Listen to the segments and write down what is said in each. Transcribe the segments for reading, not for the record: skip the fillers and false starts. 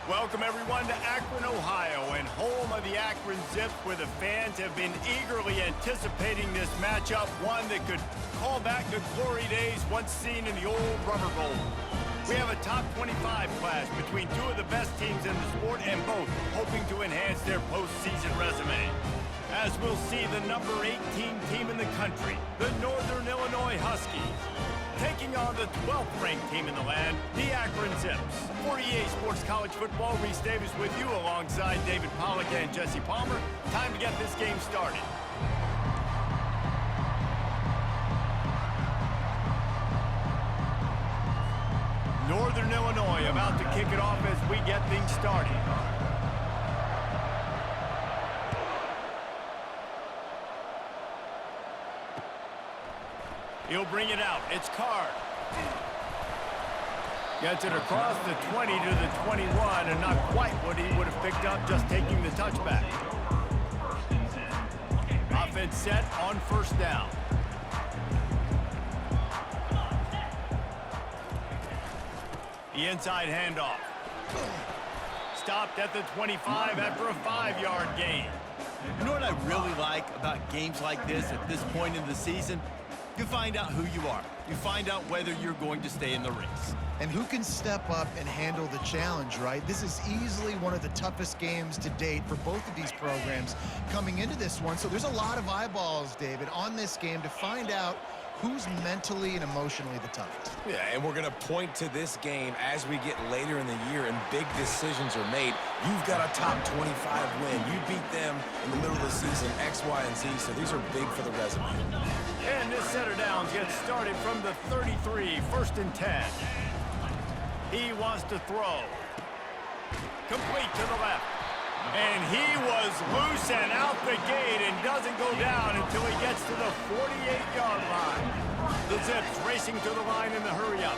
Welcome, everyone, to Akron, Ohio, and home of the Akron Zips, where the fans have been eagerly anticipating this matchup, one that could call back the glory days once seen in the old Rubber Bowl. We have a top 25 class between two of the best teams in the sport, and both hoping to enhance their postseason resume. As we'll see, the number 18 team in the country, the Northern Illinois Huskies, taking on the 12th-ranked team in the land, the Akron Zips. For EA Sports College Football, Reese Davis with you alongside David Pollack and Jesse Palmer. Time to get this game started. Northern Illinois about to kick it off as we get things started. He'll bring it out. It's Card. Gets it across the 20 to the 21, and not quite what he would have picked up just taking the touchback. Offense set on first down. The inside handoff. Stopped at the 25 after a 5-yard gain. You know what I really like about games like this at this point in the season? You find out who you are. You find out whether you're going to stay in the race. And who can step up and handle the challenge, right? This is easily one of the toughest games to date for both of these programs coming into this one. So there's a lot of eyeballs, David, on this game to find out who's mentally and emotionally the toughest. Yeah, and we're going to point to this game as we get later in the year and big decisions are made. You've got a top 25 win. You beat them in the middle of the season, X, Y, and Z, so these are big for the resume. And this setter downs gets started from the 33, 1st and 10. He wants to throw. Complete to the left. And he was loose and out the gate and doesn't go down until he gets to the 48-yard line. The Zips racing to the line in the hurry-up.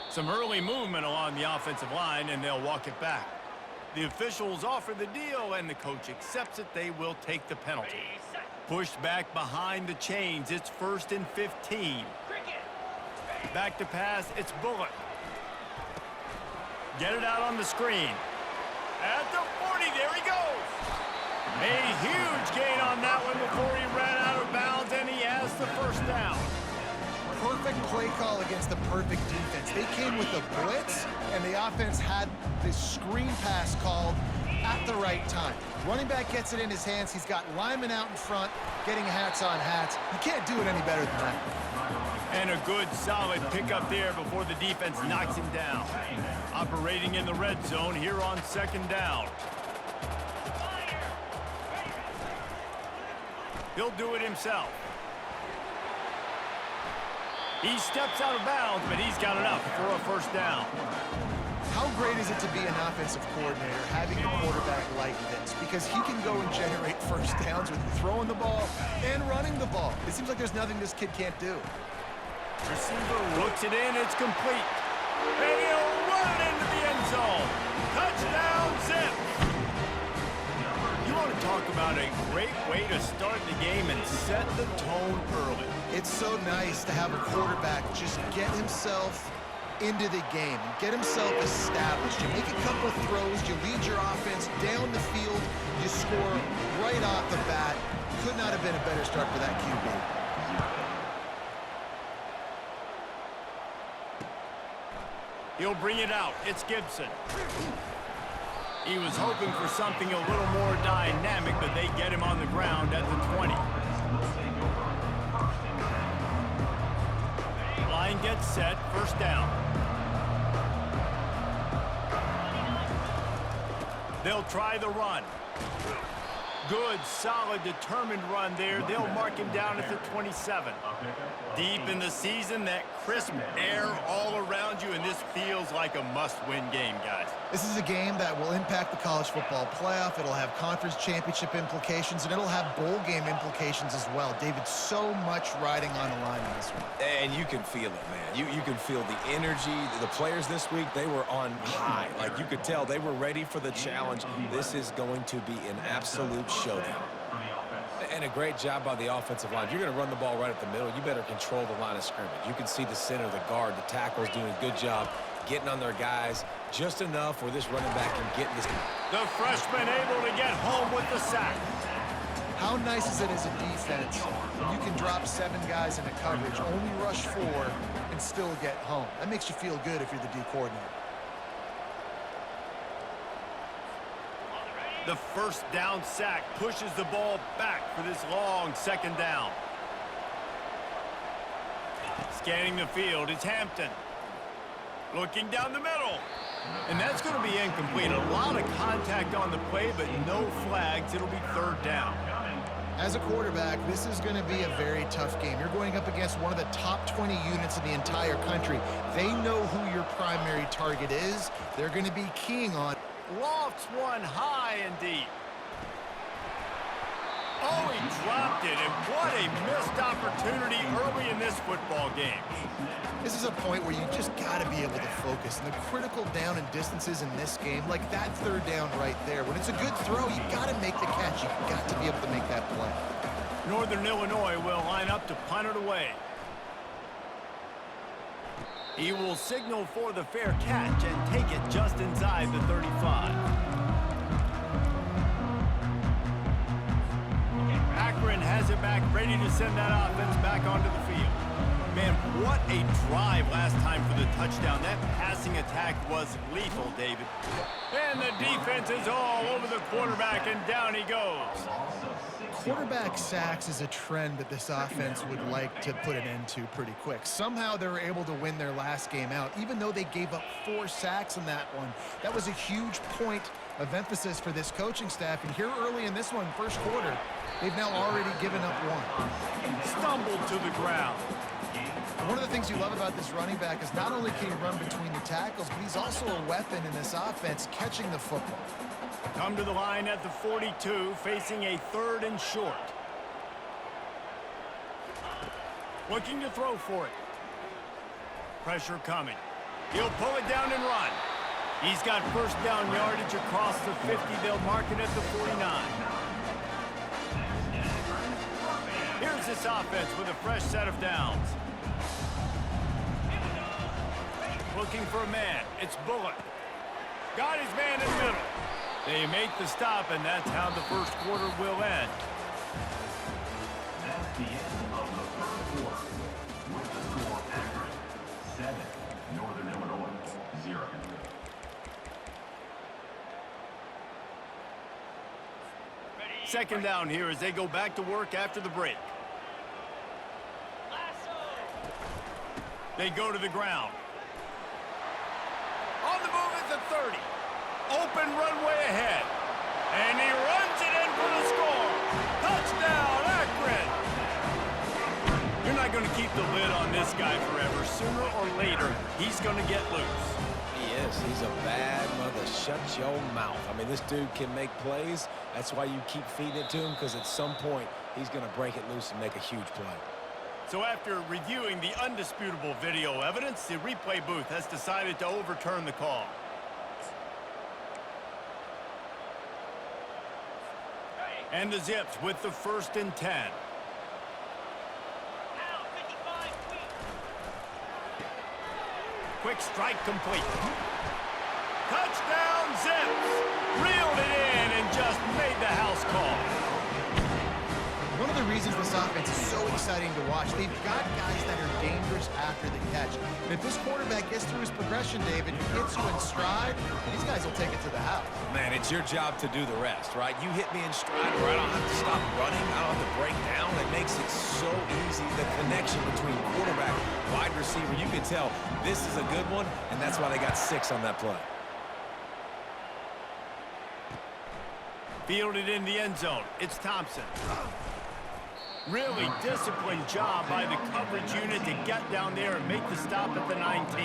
Some early movement along the offensive line, and they'll walk it back. The officials offer the deal, and the coach accepts it. They will take the penalty. Pushed back behind the chains. It's 1st and 15. Back to pass. It's Bullock. Get it out on the screen. At the 40, there he goes. A huge gain on that one before he ran out of bounds, and he has the first down. Perfect play call against the perfect defense. They came with a blitz, and the offense had the screen pass called at the right time. Running back gets it in his hands. He's got linemen out in front, getting hats on hats. You can't do it any better than that. And a good, solid pickup there before the defense knocks him down. Operating in the red zone here on 2nd down. He'll do it himself. He steps out of bounds, but he's got enough for a first down. How great is it to be an offensive coordinator having a quarterback like this? Because he can go and generate first downs with throwing the ball and running the ball. It seems like there's nothing this kid can't do. Receiver looks it in. It's complete. And he'll run it into the end zone. Touchdown, Zips. You want to talk about a great way to start the game and set the tone early. It's so nice to have a quarterback just get himself into the game and get himself established. You make a couple throws, you lead your offense down the field, you score right off the bat. Could not have been a better start for that QB. He'll bring it out. It's Gibson. He was hoping for something a little more dynamic, but they get him on the ground at the 20. Line gets set, 1st down. They'll try the run. Good, solid, determined run there. They'll mark him down at the 27. Deep in the season, that crisp air all around you, and this feels like a must-win game, guys. This is a game that will impact the college football playoff. It'll have conference championship implications, and it'll have bowl game implications as well. David, so much riding on the line in this one. And you can feel it, man. You can feel the energy. The players this week, they were on high. Like, you could tell they were ready for the challenge. This is going to be an absolute showdown. And a great job by the offensive line. If you're going to run the ball right up the middle, you better control the line of scrimmage. You can see the center, the guard, the tackles doing a good job getting on their guys just enough where this running back can get in this. The freshman able to get home with the sack. How nice is it as a defense when you can drop 7 guys into coverage, only rush 4, and still get home? That makes you feel good if you're the D coordinator. The first down sack pushes the ball back for this long second down. Scanning the field is Hampton. Looking down the middle. And that's going to be incomplete. A lot of contact on the play, but no flags. It'll be third down. As a quarterback, this is going to be a very tough game. You're going up against one of the top 20 units in the entire country. They know who your primary target is. They're going to be keying on. Lofts one high and deep. Oh, he dropped it, and what a missed opportunity early in this football game. This is a point where you just got to be able to focus. And the critical down and distances in this game, like that third down right there, when it's a good throw, you got to make the catch. You got to be able to make that play. Northern Illinois will line up to punt it away. He will signal for the fair catch and take it just inside the 35. Akron has it back, ready to send that offense back onto the field. Man, what a drive last time for the touchdown. That passing attack was lethal, David. And the defense is all over the quarterback, and down he goes. Quarterback sacks is a trend that this offense would like to put an end to pretty quick. Somehow they were able to win their last game out, even though they gave up 4 sacks in that one. That was a huge point of emphasis for this coaching staff. And here early in this one, first quarter, they've now already given up 1. Stumbled to the ground. One of the things you love about this running back is not only can he run between the tackles, but he's also a weapon in this offense, catching the football. Come to the line at the 42, facing a 3rd and short. Looking to throw for it. Pressure coming. He'll pull it down and run. He's got first down yardage across the 50. They'll mark it at the 49. Here's this offense with a fresh set of downs. Looking for a man. It's Bullock. Got his man in the middle. They make the stop, and that's how the first quarter will end. That's the end of the first quarter. With the score Akron 7, Northern Illinois 0. Second down here as they go back to work after the break. They go to the ground. On the move at the 30. Open runway ahead. And he runs it in for the score. Touchdown, Akron. You're not going to keep the lid on this guy forever. Sooner or later, he's going to get loose. He is. He's a bad mother. Shut your mouth. I mean, this dude can make plays. That's why you keep feeding it to him, because at some point, he's going to break it loose and make a huge play. So after reviewing the undisputable video evidence, the replay booth has decided to overturn the call. And the Zips with the 1st and 10. Quick strike complete. Touchdown, Zips! Reeled it in and just made the house call. One of the reasons this offense is so exciting to watch, they've got guys that are dangerous after the catch. And if this quarterback gets through his progression, David, gets you in stride, these guys will take it to the house. Man, it's your job to do the rest, right? You hit me in stride where I don't have to stop running. I don't have to break down. It makes it so easy. The connection between quarterback, wide receiver, you can tell this is a good one, and that's why they got 6 on that play. Fielded in the end zone. It's Thompson. Really disciplined job by the coverage unit to get down there and make the stop at the 19.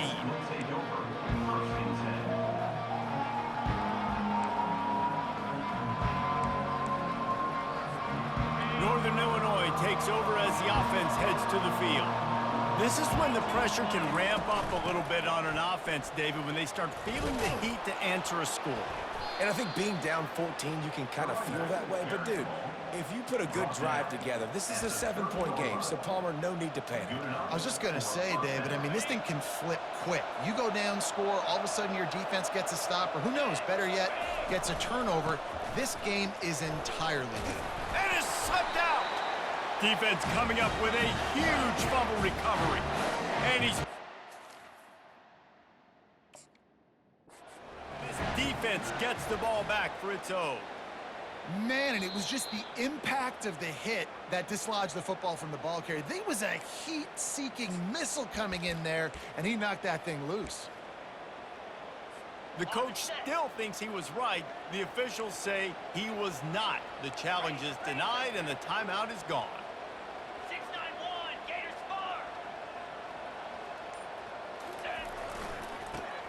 Northern Illinois takes over as the offense heads to the field. This is when the pressure can ramp up a little bit on an offense, David, when they start feeling the heat to answer a score. And I think being down 14, you can kind of feel that way. But, dude, if you put a good drive together, this is a 7-point game, so, Palmer, no need to panic. I was just going to say, David, I mean, this thing can flip quick. You go down, score, all of a sudden your defense gets a stop, or who knows, better yet, gets a turnover. This game is entirely different. And is slipped out. Defense coming up with a huge fumble recovery. And his defense gets the ball back for its own. Man, and it was just the impact of the hit that dislodged the football from the ball carrier. There was a heat-seeking missile coming in there, and he knocked that thing loose. The coach still thinks he was right. The officials say he was not. The challenge is denied, and the timeout is gone. 6-9-1, Gators far.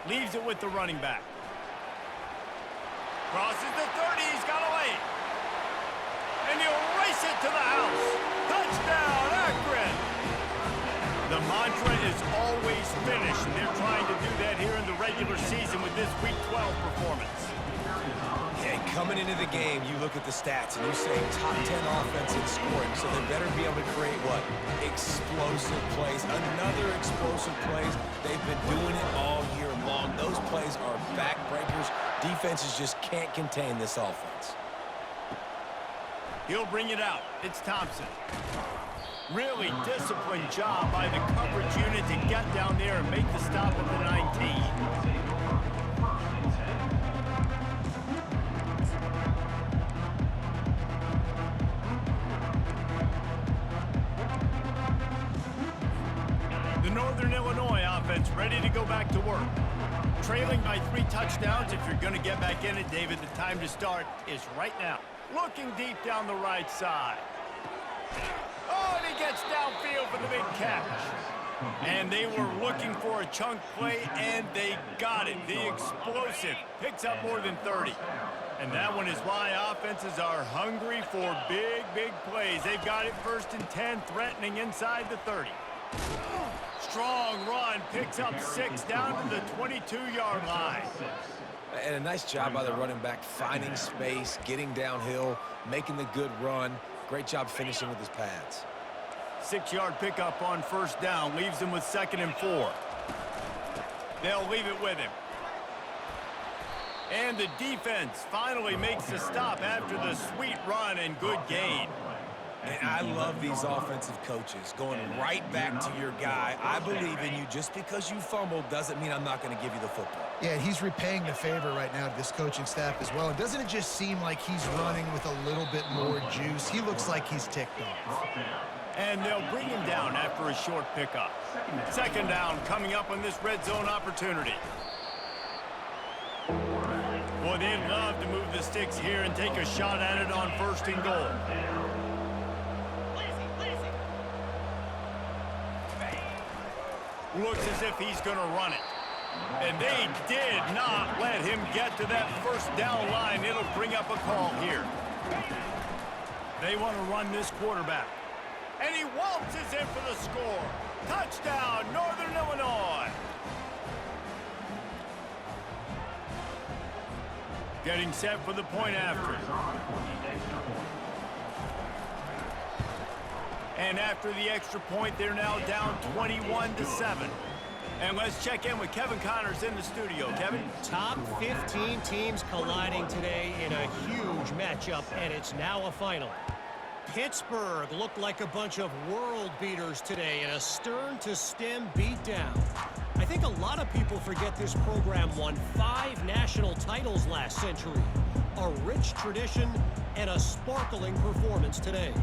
Leaves it with the running back. Crosses the 30, he's got away. And he'll race it to the house. Touchdown, Akron! The mantra is always finish, and they're trying to do that here in the regular season with this Week 12 performance. And coming into the game, you look at the stats, and you say top 10 offense in scoring, so they better be able to create what? Explosive plays. Another explosive plays. They've been doing it all year long. Those plays are backbreakers. Defenses just can't contain this offense. He'll bring it out. It's Thompson. Really disciplined job by the coverage unit to get down there and make the stop at the 19. The Northern Illinois offense ready to go back to work. Trailing by 3 touchdowns. If you're going to get back in it, David, the time to start is right now. Looking deep down the right side. Oh, and he gets downfield for the big catch. And they were looking for a chunk play, and they got it. The explosive picks up more than 30. And that one is why offenses are hungry for big, big plays. They've got it 1st and 10, threatening inside the 30. Strong run, picks up 6 down to the 22-yard line. And a nice job by the running back, finding space, getting downhill, making the good run. Great job finishing with his pads. 6-yard pickup on 1st down, leaves him with 2nd and 4. They'll leave it with him. And the defense finally makes the stop after the sweet run and good gain. And I love these offensive coaches going right back to your guy. I believe in you. Just because you fumbled doesn't mean I'm not going to give you the football. Yeah, he's repaying the favor right now to this coaching staff as well. And doesn't it just seem like he's running with a little bit more juice? He looks like he's ticked off. And they'll bring him down after a short pickup. 2nd down coming up on this red zone opportunity. Boy, they'd love to move the sticks here and take a shot at it on 1st and goal. Looks as if he's going to run it. And they did not let him get to that 1st down line. It'll bring up a call here. They want to run this quarterback. And he waltzes in for the score. Touchdown, Northern Illinois. Getting set for the point after. And after the extra point, they're now down 21-7. And let's check in with Kevin Connors in the studio. Kevin? Top 15 teams colliding today in a huge matchup, and it's now a final. Pittsburgh looked like a bunch of world beaters today in a stern-to-stem beatdown. I think a lot of people forget this program won 5 national titles last century. A rich tradition and a sparkling performance today.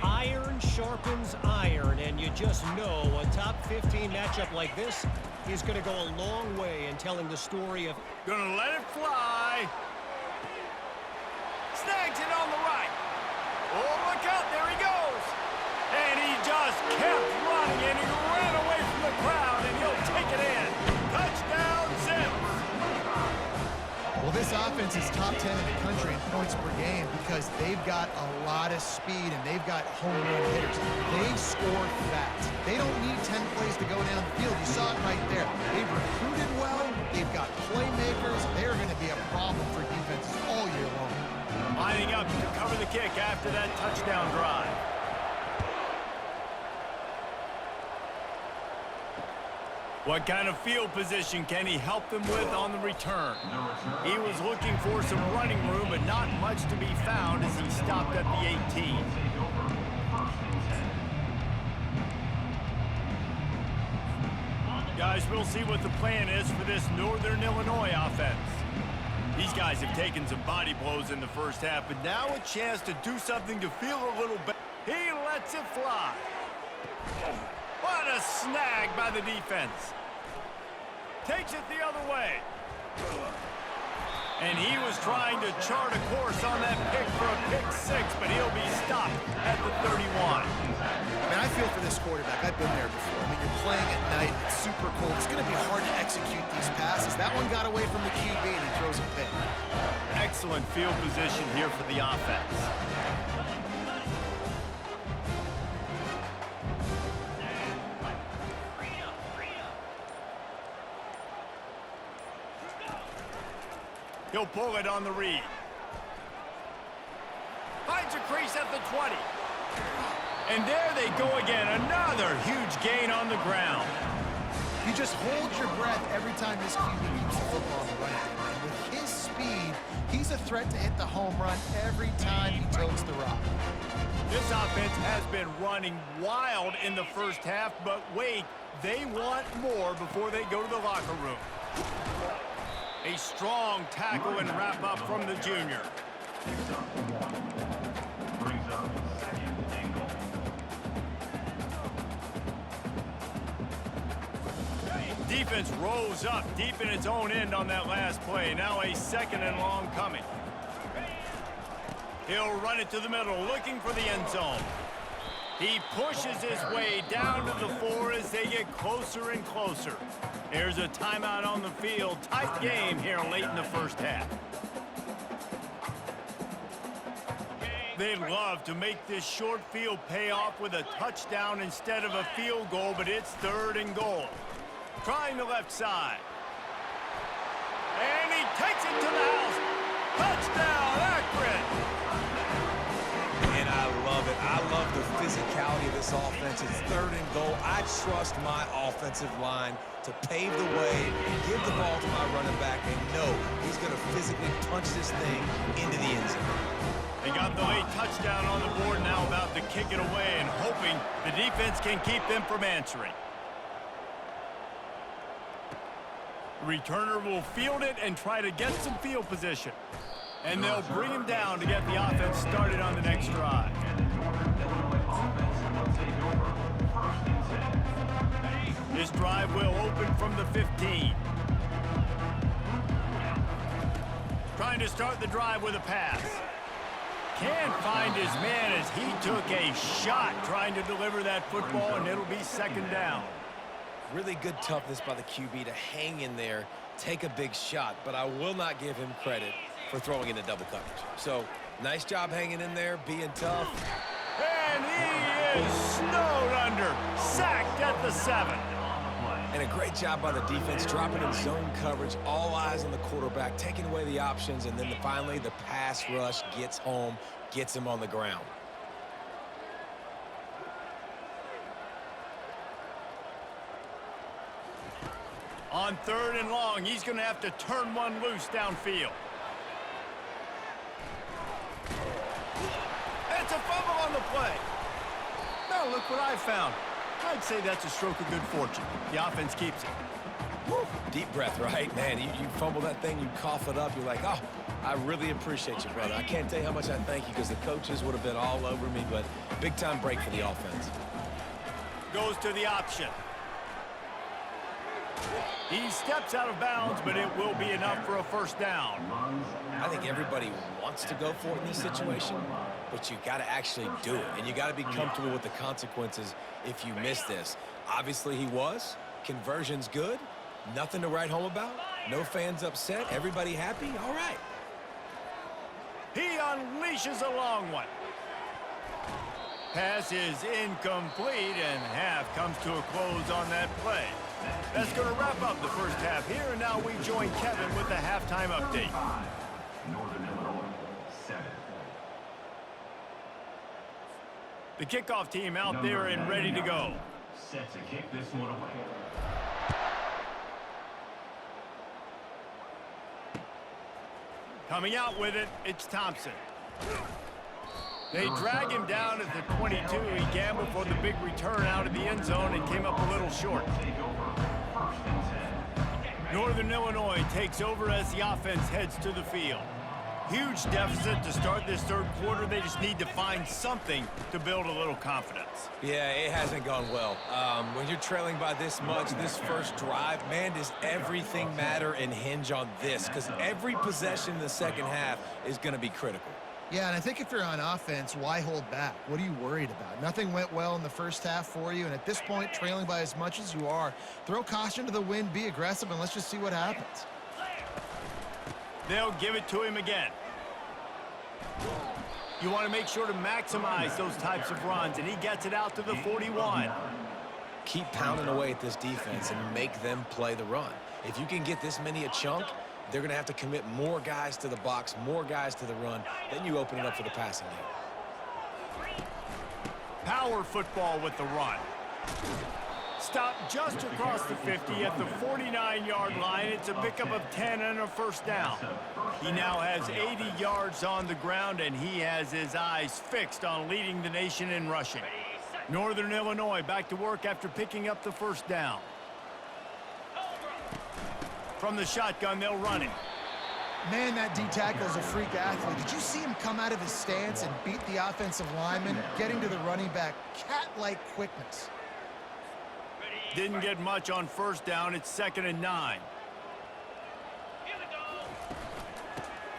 Iron sharpens iron, and you just know a top 15 matchup like this is going to go a long way in telling the story of... Gonna let it fly. snags it on the right. Oh, look out, there he goes. And he just kept running, and he ran away from the crowd, and he'll take it in. Touchdown, Zips. Well, this offense is top 10 in the country in points per game because they've got a lot of speed and they've got home run hitters. They score fast. They don't need 10 plays to go down the field. You saw it right there. They've recruited well. They've got playmakers. They're going to be a problem for defenses all year long. Lining up to cover the kick after that touchdown drive. What kind of field position can he help them with on the return? He was looking for some running room, but not much to be found as he stopped at the 18. Guys, we'll see what the plan is for this Northern Illinois offense. These guys have taken some body blows in the first half, but now a chance to do something to feel a little better. He lets it fly. What a snag by the defense. Takes it the other way. And he was trying to chart a course on that pick for a pick six, but he'll be stopped at the 31. Man, I feel for this quarterback. I've been there before. I mean, you're playing at night. It's super cold. It's going to be hard to execute these passes. That one got away from the QB, and he throws a pick. Excellent field position here for the offense. He'll pull it on the read. Finds a crease at the 20. And there they go again. Another huge gain on the ground. You just hold your breath every time this QB keeps the football on the running game. And with his speed, he's a threat to hit the home run every time he totes the rock. This offense has been running wild in the first half, but wait, they want more before they go to the locker room. A strong tackle and wrap up from the junior. Brings up second and goal. Defense rose up deep in its own end on that last play. Now a second and long coming. He'll run it to the middle, looking for the end zone. He pushes his way down to the 4 as they get closer and closer. There's a timeout on the field. Tight game here late in the first half. They'd love to make this short field pay off with a touchdown instead of a field goal, but it's 3rd and goal. Trying the left side. And he takes it to the house. Touchdown, Akron! And I love it. I love the physicality of this offense. It's 3rd and goal. I trust my offensive line to pave the way, give the ball to my running back, and know he's going to physically punch this thing into the end zone. They got the late touchdown on the board, now about to kick it away and hoping the defense can keep them from answering. Returner will field it and try to get some field position. And they'll bring him down to get the offense started on the next drive. This drive will open from the 15. Trying to start the drive with a pass. Can't find his man as he took a shot trying to deliver that football, and it'll be 2nd down. Really good toughness by the QB to hang in there, take a big shot, but I will not give him credit for throwing into double coverage. So, nice job hanging in there, being tough. And he is snowed under, sacked at the 7. And a great job by the defense, dropping in zone coverage, all eyes on the quarterback, taking away the options, and then finally the pass rush gets home, gets him on the ground. On 3rd and long, he's going to have to turn one loose downfield. It's a fumble on the play. Now look what I found. I'd say that's a stroke of good fortune. The offense keeps it. Woo. Deep breath, right? Man, you fumble that thing, you cough it up, you're like, oh, I really appreciate you, brother. I can't tell you how much I thank you because the coaches would have been all over me, but big-time break for the offense. Goes to the option. He steps out of bounds, but it will be enough for a first down. I think everybody wants to go for it in this situation, but you got to actually do it, and you got to be comfortable with the consequences if you miss this. Obviously, he was. Conversion's good. Nothing to write home about. No fans upset. Everybody happy. All right. He unleashes a long one. Pass is incomplete, and half comes to a close on that play. That's going to wrap up the first half here, and now we join Kevin with the halftime update. Northern Illinois, 7. The kickoff team out there and ready to go. Set to kick this one away. Coming out with it, it's Thompson. They drag him down at the 22. He gambled for the big return out of the end zone and came up a little short. Northern Illinois takes over as the offense heads to the field. Huge deficit to start this third quarter. They just need to find something to build a little confidence. Yeah, it hasn't gone well. When you're trailing by this much, this first drive, man, does everything matter and hinge on this? Because every possession in the second half is going to be critical. Yeah, and I think if you're on offense, why hold back? What are you worried about? Nothing went well in the first half for you, and at this point, trailing by as much as you are, throw caution to the wind, be aggressive, and let's just see what happens. They'll give it to him again. You want to make sure to maximize those types of runs, and he gets it out to the 41. Keep pounding away at this defense and make them play the run. If you can get this many a chunk, they're going to have to commit more guys to the box, more guys to the run. Then you open it up for the passing game. Power football with the run. Stopped just across the 50 at the 49-yard line. It's a pickup of 10 and a first down. He now has 80 yards on the ground, and he has his eyes fixed on leading the nation in rushing. Northern Illinois back to work after picking up the first down. From the shotgun, they'll run it. Man, that D-tackle is a freak athlete. Did you see him come out of his stance and beat the offensive lineman, getting to the running back? Cat-like quickness. Didn't get much on first down. It's 2nd and 9.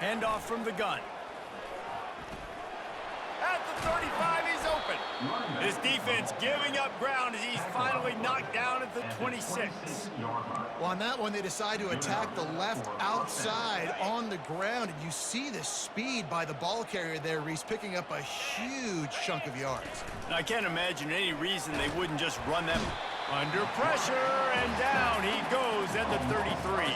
Handoff from the gun. At the 35, he's open. This defense giving up ground as he's finally knocked down at the 26. Well, on that one, they decide to attack the left outside on the ground, and you see the speed by the ball carrier there, Reese, picking up a huge chunk of yards. I can't imagine any reason they wouldn't just run them under pressure, and down he goes at the 33.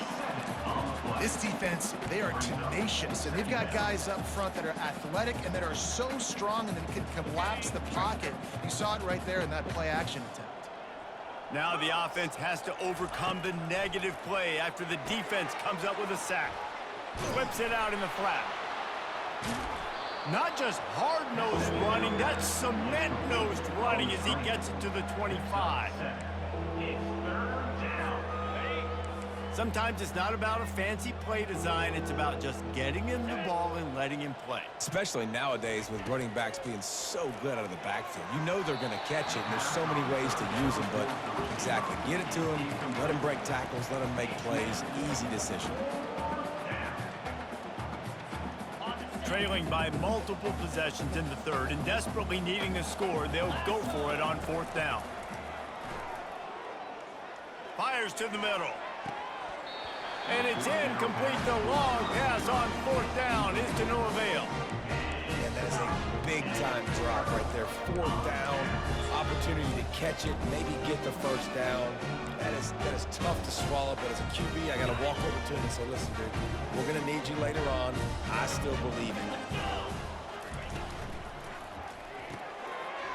This defense, they are tenacious, and they've got guys up front that are athletic and that are so strong and that can collapse the pocket. You saw it right there in that play-action attempt. Now the offense has to overcome the negative play after the defense comes up with a sack. Flips it out in the flat. Not just hard-nosed running, that's cement-nosed running as he gets it to the 25. Sometimes it's not about a fancy play design, it's about just getting him the ball and letting him play. Especially nowadays with running backs being so good out of the backfield. You know they're going to catch it, and there's so many ways to use them, but exactly. Get it to him, let him break tackles, let him make plays. Easy decision. Trailing by multiple possessions in the third and desperately needing a score, they'll go for it on 4th down. Fires to the middle. And it's incomplete. The long pass on 4th down is to no avail. And that is a big-time drop right there. 4th down, opportunity to catch it, maybe get the first down. That is tough to swallow, but as a QB, I got to walk over to him and say, listen, dude, we're going to need you later on. I still believe in you.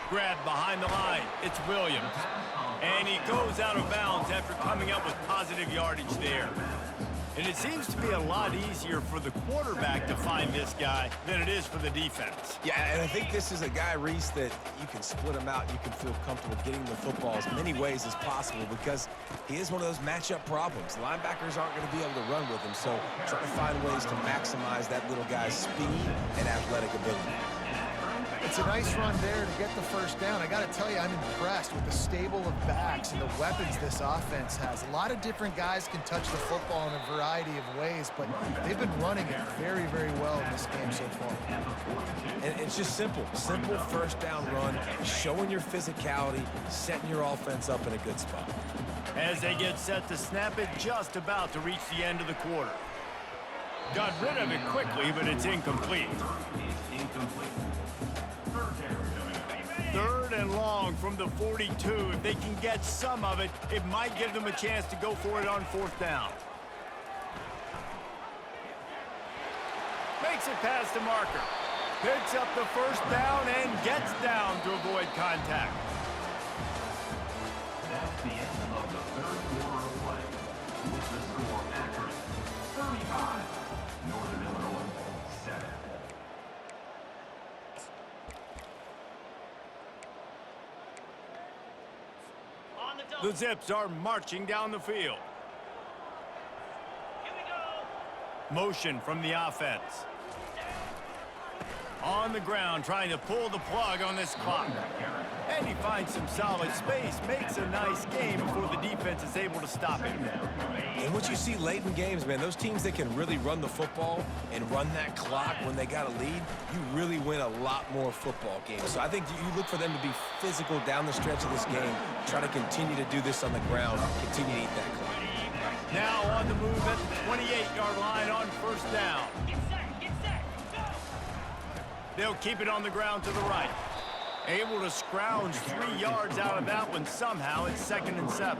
Grab behind the line. It's Williams. And he goes out of bounds after coming up with positive yardage there. And it seems to be a lot easier for the quarterback to find this guy than it is for the defense. Yeah, and I think this is a guy, Reese, that you can split him out. You can feel comfortable getting the football as many ways as possible because he is one of those matchup problems. Linebackers aren't going to be able to run with him, so try to find ways to maximize that little guy's speed and athletic ability. It's a nice run there to get the first down. I got to tell you, I'm impressed with the stable of backs and the weapons this offense has. A lot of different guys can touch the football in a variety of ways, but they've been running it very, very well in this game so far. And it's just simple first down run, showing your physicality, setting your offense up in a good spot. As they get set to snap it, just about to reach the end of the quarter. Got rid of it quickly, but it's incomplete. Third and long from the 42. If they can get some of it, it might give them a chance to go for it on fourth down. Makes it past the marker. Picks up the first down and gets down to avoid contact. That's the end of the third quarter of play. With the score Akron 35, Northern Illinois 7. On the double. The Zips are marching down the field. Here we go. Motion from the offense. On the ground, trying to pull the plug on this clock. And he finds some solid space, makes a nice game before the defense is able to stop him. And what you see late in games, man, those teams that can really run the football and run that clock when they got a lead, you really win a lot more football games. So I think you look for them to be physical down the stretch of this game, try to continue to do this on the ground, continue to eat that clock. Now on the move at the 28-yard line on first down. Get set, go. They'll keep it on the ground to the right. Able to scrounge 3 yards out of that one somehow. It's 2nd and 7.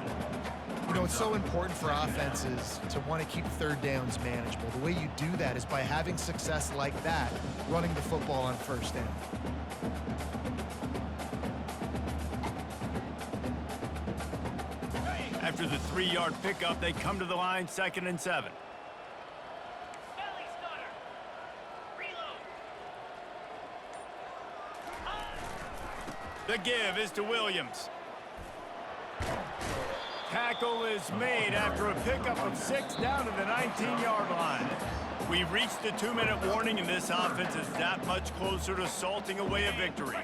You know, it's so important for offenses to want to keep third downs manageable. The way you do that is by having success like that, running the football on first down. After the 3-yard pickup, they come to the line, 2nd and 7. Belly stutter. Reload. The give is to Williams. Tackle is made after a pickup of 6 down to the 19-yard line. We've reached the 2-minute warning, and this offense is that much closer to salting away a victory.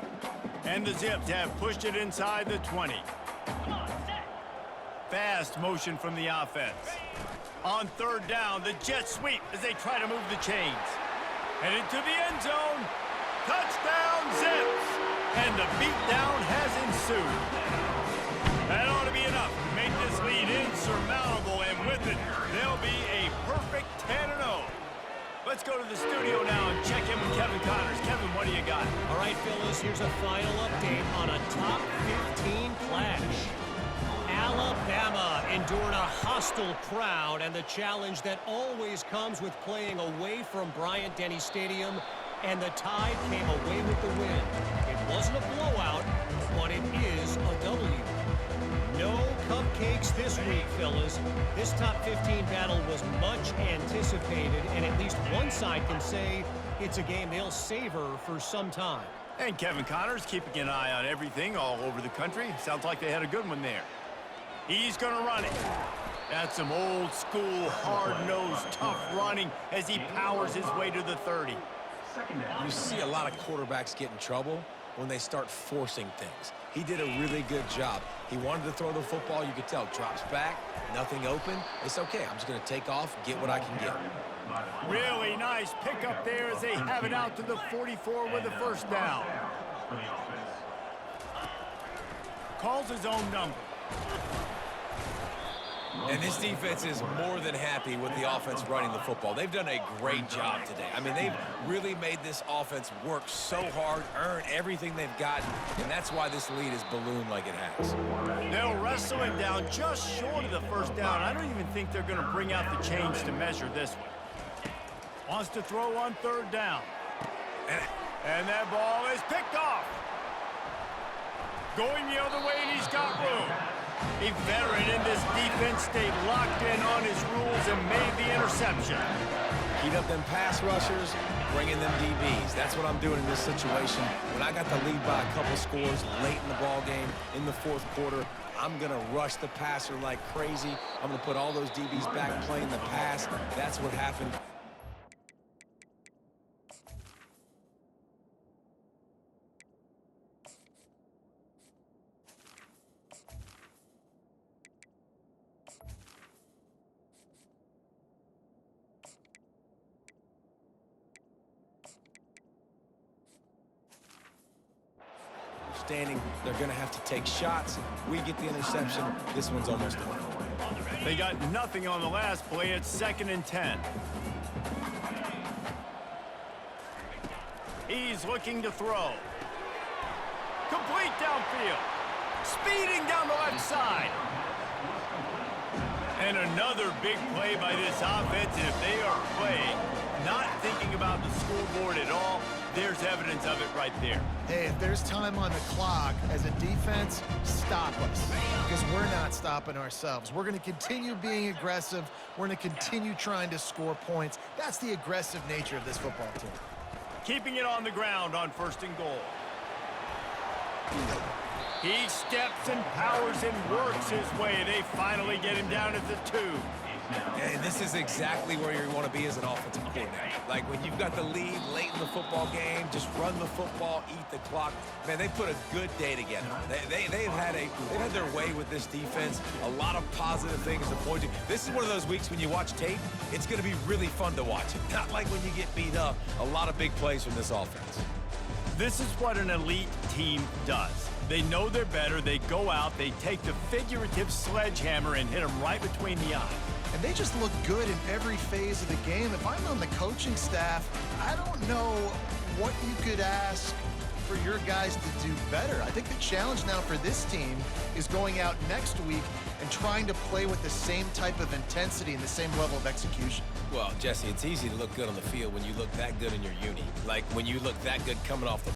And the Zips have pushed it inside the 20. Come on, set. Fast motion from the offense. On third down, the jet sweep as they try to move the chains. Headed to the end zone. Touchdown, Zips! And the beatdown has ensued. That ought to be enough to make this lead insurmountable, and with it, they'll be a perfect 10-0. Let's go to the studio now and check in with Kevin Connors. Kevin, what do you got? All right, fellas, here's a final update on a top 15 clash. Alabama endured a hostile crowd and the challenge that always comes with playing away from Bryant-Denny Stadium, and the Tide came away with the win. It wasn't a blowout, but it is a W. No cupcakes this week, fellas. This top 15 battle was much anticipated, and at least one side can say it's a game they'll savor for some time. And Kevin Connors keeping an eye on everything all over the country. Sounds like they had a good one there. He's going to run it. That's some old school, hard-nosed, tough running as he powers his way to the 30. You see a lot of quarterbacks get in trouble when they start forcing things. He did a really good job. He wanted to throw the football. You could tell. Drops back, nothing open. It's okay. I'm just going to take off, get what I can get. Really nice pickup there as they have it out to the 44 with the first down. Calls his own number. And this defense is more than happy with the offense running the football. They've done a great job today. I mean, they've really made this offense work so hard, earn everything they've gotten, and that's why this lead is ballooned like it has. They'll wrestle him down just short of the first down. I don't even think they're going to bring out the chains to measure this one. Wants to throw on third down. And that ball is picked off. Going the other way, and he's got room. A veteran in this defense stayed locked in on his rules and made the interception. Heat up them pass rushers, bring in them DBs. That's what I'm doing in this situation. When I got the lead by a couple scores late in the ball game, in the fourth quarter, I'm going to rush the passer like crazy. I'm going to put all those DBs back playing the pass. That's what happened. understanding they're going to have to take shots. We get the interception. This one's almost over. They got nothing on the last play. It's 2nd and 10. He's looking to throw. Complete downfield. Speeding down the left side. And another big play by this offense. And if they are playing, not thinking about the scoreboard at all, there's evidence of it right there. Hey, if there's time on the clock, as a defense, stop us. Because we're not stopping ourselves. We're going to continue being aggressive. We're going to continue trying to score points. That's the aggressive nature of this football team. Keeping it on the ground on 1st and goal. He steps and powers and works his way. They finally get him down at the 2. And this is exactly where you want to be as an offensive coordinator. Like when you've got the lead late in the football game, just run the football, eat the clock. Man, they put a good day together. They've had their way with this defense. A lot of positive things to point to. This is one of those weeks when you watch tape, it's going to be really fun to watch. Not like when you get beat up. A lot of big plays from this offense. This is what an elite team does. They know they're better. They go out. They take the figurative sledgehammer and hit them right between the eyes. And they just look good in every phase of the game. If I'm on the coaching staff, I don't know what you could ask for your guys to do better. I think the challenge now for this team is going out next week and trying to play with the same type of intensity and the same level of execution. Well, Jesse, it's easy to look good on the field when you look that good in your uni. Like when you look that good coming off the